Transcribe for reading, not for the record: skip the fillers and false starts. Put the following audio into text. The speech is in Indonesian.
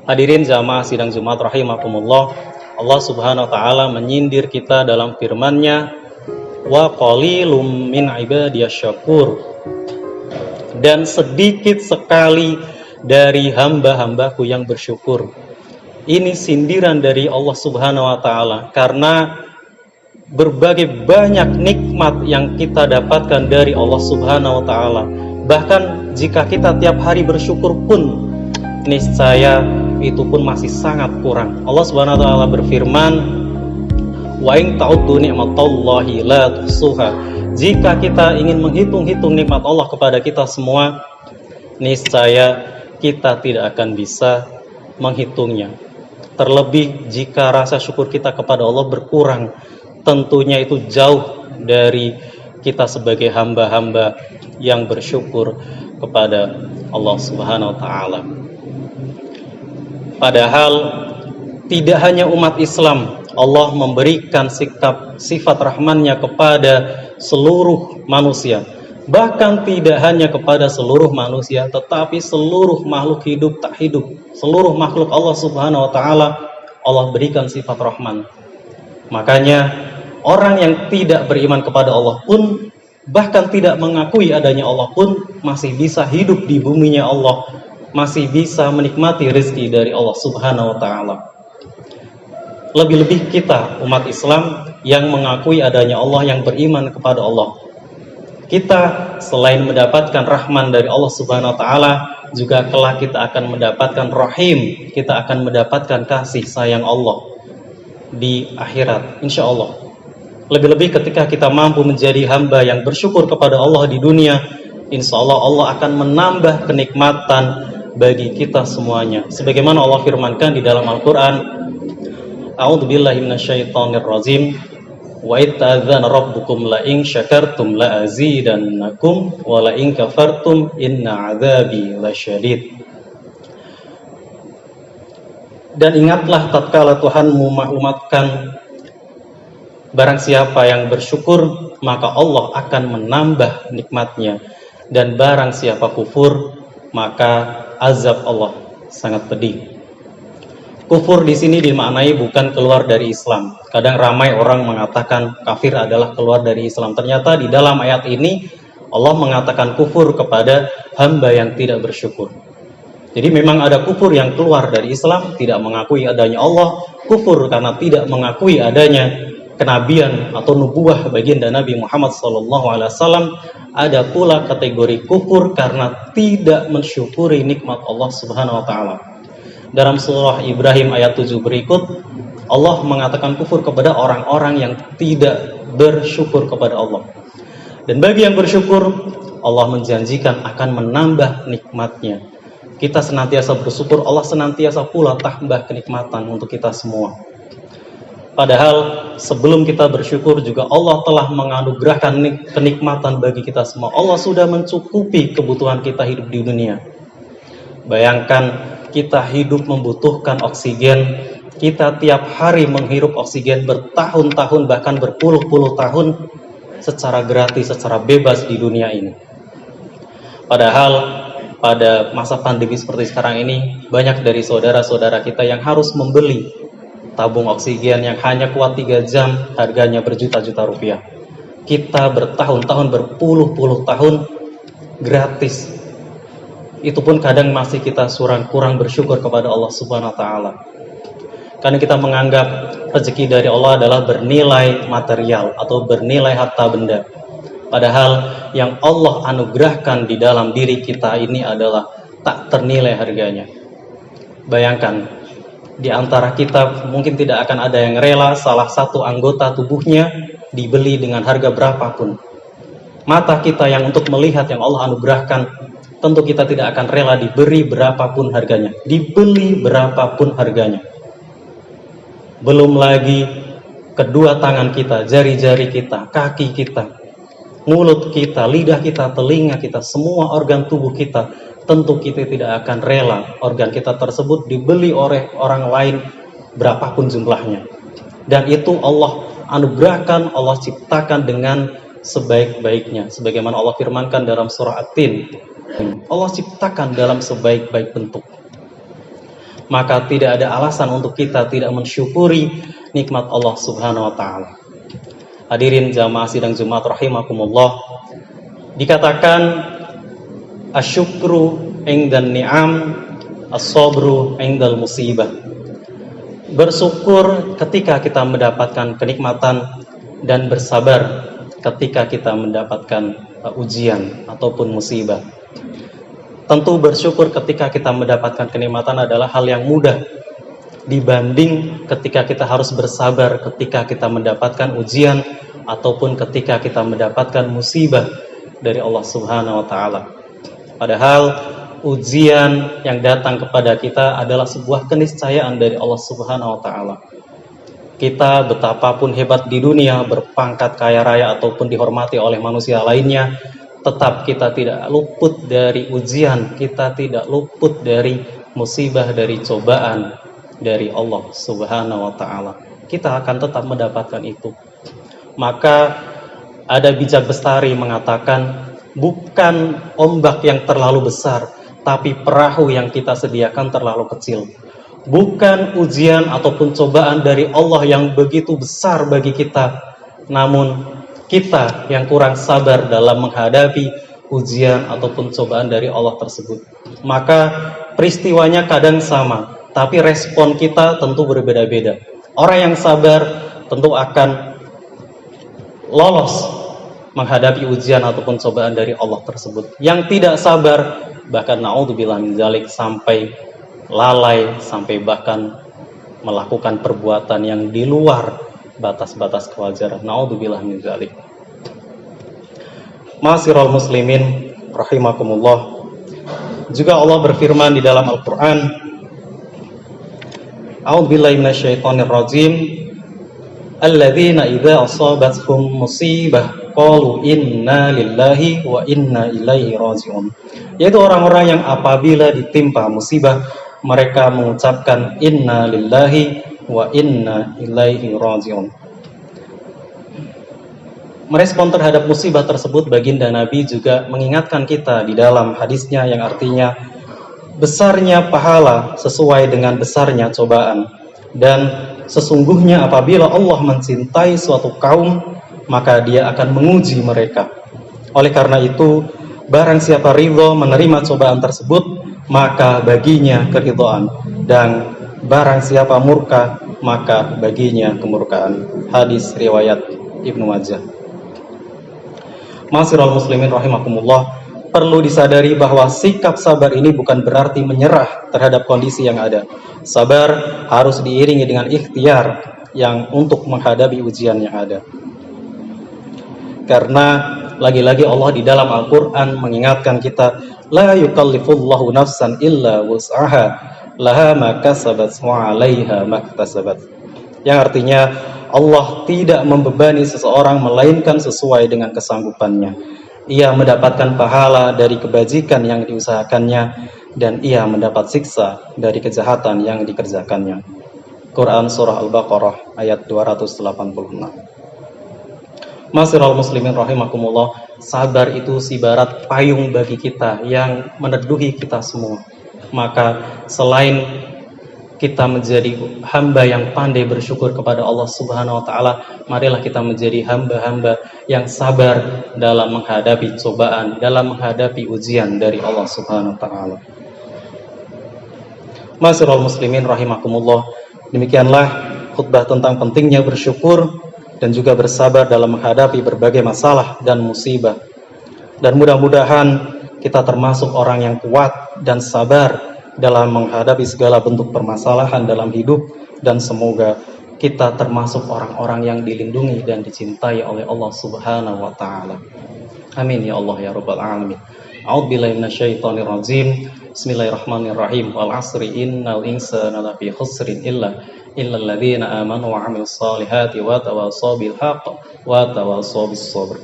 Hadirin jamaah sidang Jumat rahimakumullah, Allah Subhanahu wa taala menyindir kita dalam firman-Nya, wa qalilum min ibadiyasy syakur. Dan sedikit sekali dari hamba-hambaku yang bersyukur. Ini sindiran dari Allah Subhanahu wa taala karena berbagai banyak nikmat yang kita dapatkan dari Allah Subhanahu wa taala. Bahkan jika kita tiap hari bersyukur pun niscaya itu pun masih sangat kurang. Allah Subhanahu wa taala berfirman, wa in ta'uddu ni'matallahi la tuhsuha. Jika kita ingin menghitung-hitung nikmat Allah kepada kita semua, niscaya kita tidak akan bisa menghitungnya. Terlebih jika rasa syukur kita kepada Allah berkurang, tentunya itu jauh dari kita sebagai hamba-hamba yang bersyukur kepada Allah Subhanahu wa taala. Padahal tidak hanya umat Islam, Allah memberikan sifat rahman-Nya kepada seluruh manusia. Bahkan tidak hanya kepada seluruh manusia, tetapi seluruh makhluk hidup tak hidup, seluruh makhluk Allah Subhanahu wa taala Allah berikan sifat rahman. Makanya orang yang tidak beriman kepada Allah pun, bahkan tidak mengakui adanya Allah pun, masih bisa hidup di buminya Allah, masih bisa menikmati rezeki dari Allah Subhanahu wa taala. Lebih-lebih kita umat Islam yang mengakui adanya Allah, yang beriman kepada Allah. Kita selain mendapatkan rahman dari Allah Subhanahu wa taala, juga kelak kita akan mendapatkan rahim, kita akan mendapatkan kasih sayang Allah di akhirat, insya Allah. Lebih-lebih ketika kita mampu menjadi hamba yang bersyukur kepada Allah di dunia, insya Allah Allah akan menambah kenikmatan bagi kita semuanya. Sebagaimana Allah firmankan di dalam Al-Quran, a'udzubillahi minasyaitonirrajim, wa itta'adzana rabbukum la in syakartum la azidannakum wa la in kafartum inna adzabi lasyadid. Dan ingatlah tatkala Tuhanmu mengumatkan, barang siapa yang bersyukur maka Allah akan menambah nikmatnya, dan barang siapa kufur maka azab Allah sangat pedih. Kufur di sini dimaknai bukan keluar dari Islam. Kadang ramai orang mengatakan kafir adalah keluar dari Islam. Ternyata di dalam ayat ini Allah mengatakan kufur kepada hamba yang tidak bersyukur. Jadi memang ada kufur yang keluar dari Islam, tidak mengakui adanya Allah, kufur karena tidak mengakui adanya kenabian atau nubuah baginda Nabi Muhammad SAW. Ada pula kategori kufur karena tidak mensyukuri nikmat Allah Subhanahu wa taala. Dalam surah Ibrahim ayat 7 berikut, Allah mengatakan kufur kepada orang-orang yang tidak bersyukur kepada Allah. Dan bagi yang bersyukur, Allah menjanjikan akan menambah nikmatnya. Kita senantiasa bersyukur, Allah senantiasa pula tambah kenikmatan untuk kita semua. Padahal sebelum kita bersyukur juga Allah telah menganugerahkan kenikmatan bagi kita semua. Allah sudah mencukupi kebutuhan kita hidup di dunia. Bayangkan kita hidup membutuhkan oksigen, kita tiap hari menghirup oksigen bertahun-tahun bahkan berpuluh-puluh tahun secara gratis, secara bebas di dunia ini. Padahal pada masa pandemi seperti sekarang ini, banyak dari saudara-saudara kita yang harus membeli tabung oksigen yang hanya kuat 3 jam, harganya berjuta-juta rupiah. Kita bertahun-tahun, berpuluh-puluh tahun gratis. Itu pun kadang masih kita kurang bersyukur kepada Allah Subhanahu wa taala. Karena kita menganggap rezeki dari Allah adalah bernilai material atau bernilai harta benda. Padahal yang Allah anugerahkan di dalam diri kita ini adalah tak ternilai harganya. Bayangkan, di antara kita mungkin tidak akan ada yang rela salah satu anggota tubuhnya dibeli dengan harga berapapun. Mata kita yang untuk melihat yang Allah anugerahkan, tentu kita tidak akan rela diberi berapapun harganya, dibeli berapapun harganya. Belum lagi kedua tangan kita, jari-jari kita, kaki kita, mulut kita, lidah kita, telinga kita, semua organ tubuh kita, tentu kita tidak akan rela organ kita tersebut dibeli oleh orang lain berapapun jumlahnya. Dan itu Allah anugerahkan, Allah ciptakan dengan sebaik-baiknya. Sebagaimana Allah firmankan dalam surah At-Tin, Allah ciptakan dalam sebaik-baik bentuk. maka tidak ada alasan untuk kita tidak mensyukuri nikmat Allah Subhanahu wa taala. Hadirin jamaah sidang Jumat rahimakumullah, dikatakan asyukru ingdan ni'am, as-sabru ingdal musibah. Bersyukur ketika kita mendapatkan kenikmatan dan bersabar ketika kita mendapatkan ujian ataupun musibah. Tentu bersyukur ketika kita mendapatkan kenikmatan adalah hal yang mudah dibanding ketika kita harus bersabar ketika kita mendapatkan ujian ataupun ketika kita mendapatkan musibah dari Allah Subhanahu wa taala. Padahal ujian yang datang kepada kita adalah sebuah keniscayaan dari Allah Subhanahu wa taala. Kita betapapun hebat di dunia, berpangkat kaya raya ataupun dihormati oleh manusia lainnya, tetap kita tidak luput dari ujian, kita tidak luput dari musibah, dari cobaan dari Allah Subhanahu wa taala. Kita akan tetap mendapatkan itu. Maka ada bijak bestari mengatakan, bukan ombak yang terlalu besar, tapi perahu yang kita sediakan terlalu kecil. Bukan ujian ataupun cobaan dari Allah yang begitu besar bagi kita, namun kita yang kurang sabar dalam menghadapi ujian ataupun cobaan dari Allah tersebut. Maka peristiwanya kadang sama, tapi respon kita tentu berbeda-beda. Orang yang sabar tentu akan lolos menghadapi ujian ataupun cobaan dari Allah tersebut. Yang tidak sabar, bahkan naudzubillah min dzalik, sampai lalai, sampai bahkan melakukan perbuatan yang di luar batas-batas kewajaran. Naudzubillah min dzalik. Ma'asyiral muslimin rahimakumullah. Juga Allah berfirman di dalam Al-Qur'an, A'udzubillahi minasyaitonir rajim. Alladzina idza asabathum musibah qalu inna lillahi wa inna ilaihi raji'un. Yaitu orang-orang yang apabila ditimpa musibah, mereka mengucapkan inna lillahi wa inna ilaihi raji'un. Merespon terhadap musibah tersebut, baginda Nabi juga mengingatkan kita di dalam hadisnya yang artinya besarnya pahala sesuai dengan besarnya cobaan, dan sesungguhnya apabila Allah mencintai suatu kaum, maka Dia akan menguji mereka. Oleh karena itu, barang siapa ridho menerima cobaan tersebut, maka baginya keridhaan, dan barang siapa murka, maka baginya kemurkaan. Hadis riwayat Ibnu Majah. Ma'asyiral muslimin rahimakumullah, perlu disadari bahwa sikap sabar ini bukan berarti menyerah terhadap kondisi yang ada. Sabar harus diiringi dengan ikhtiar yang untuk menghadapi ujian yang ada. Karena lagi-lagi Allah di dalam Al-Quran mengingatkan kita, la yukallifullahu nafsan illa wus'aha, laha ma kasabat wa 'alaiha ma iktasabat. Yang artinya Allah tidak membebani seseorang melainkan sesuai dengan kesanggupannya. Ia mendapatkan pahala dari kebajikan yang diusahakannya, dan ia mendapat siksa dari kejahatan yang dikerjakannya. Quran Surah Al-Baqarah ayat 286. Ma'asyiral muslimin rahimakumullah, sabar itu ibarat payung bagi kita yang meneduhi kita semua. Maka selain kita menjadi hamba yang pandai bersyukur kepada Allah Subhanahu wa taala, marilah kita menjadi hamba-hamba yang sabar dalam menghadapi cobaan, dalam menghadapi ujian dari Allah Subhanahu wa taala. Ma'asyiral muslimin rahimakumullah, demikianlah khutbah tentang pentingnya bersyukur dan juga bersabar dalam menghadapi berbagai masalah dan musibah. Dan mudah-mudahan kita termasuk orang yang kuat dan sabar dalam menghadapi segala bentuk permasalahan dalam hidup, dan semoga kita termasuk orang-orang yang dilindungi dan dicintai oleh Allah Subhanahu wa taala. Amin ya Allah ya rabbal alamin. A'udzubillahi minasyaitonir rajim. Bismillahirrahmanirrahim. Wal 'asri innal insana lafi khusrin illa alladzina amanu wa 'amilus solihati wa tawassaw bil haqq wa tawassaw bis sabr.